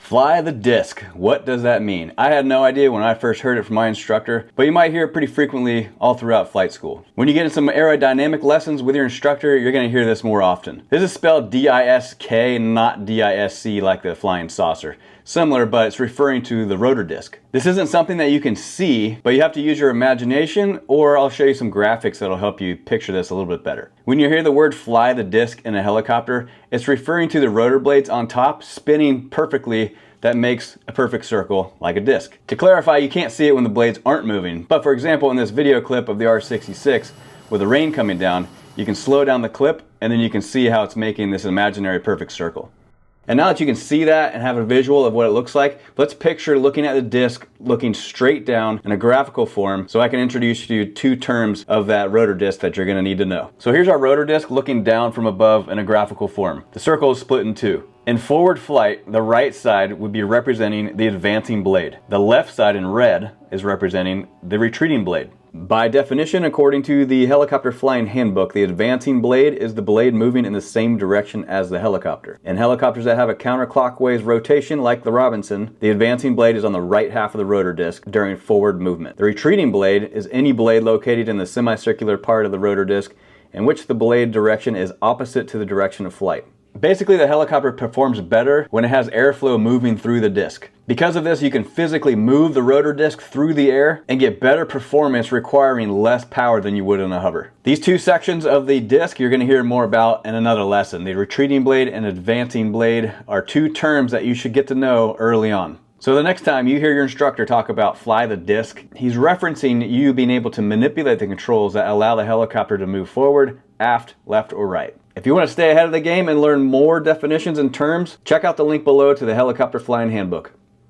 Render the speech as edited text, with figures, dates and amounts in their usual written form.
Fly the disc. What does that mean? I had no idea when I first heard it from my instructor, but you might hear it pretty frequently all throughout flight school. When you get in some aerodynamic lessons with your instructor, you're going to hear this more often. This is spelled D-I-S-K, not D-I-S-C like the flying saucer. Similar, but it's referring to the rotor disc. This isn't something that you can see, but you have to use your imagination, or I'll show you some graphics that'll help you picture this a little bit better. When you hear the word fly the disc in a helicopter, it's referring to the rotor blades on top spinning perfectly. That makes a perfect circle like a disc. To clarify, you can't see it when the blades aren't moving, but for example in this video clip of the R66 with the rain coming down, you can slow down the clip and then you can see how it's making this imaginary perfect circle. And now that you can see that and have a visual of what it looks like, let's picture looking at the disc looking straight down in a graphical form so I can introduce you to two terms of that rotor disc that you're going to need to know. So here's our rotor disc looking down from above in a graphical form. The circle is split in two. In forward flight, the right side would be representing the advancing blade. The left side in red is representing the retreating blade. By definition, according to the Helicopter Flying Handbook, the advancing blade is the blade moving in the same direction as the helicopter. In helicopters that have a counterclockwise rotation, like the Robinson, the advancing blade is on the right half of the rotor disc during forward movement. The retreating blade is any blade located in the semicircular part of the rotor disc in which the blade direction is opposite to the direction of flight. Basically, the helicopter performs better when it has airflow moving through the disc. Because of this, you can physically move the rotor disc through the air and get better performance requiring less power than you would in a hover. These two sections of the disc you're going to hear more about in another lesson. The retreating blade and advancing blade are two terms that you should get to know early on. So the next time you hear your instructor talk about fly the disc, he's referencing you being able to manipulate the controls that allow the helicopter to move forward, aft, left, or right. If you want to stay ahead of the game and learn more definitions and terms, check out the link below to the Helicopter Flying Handbook.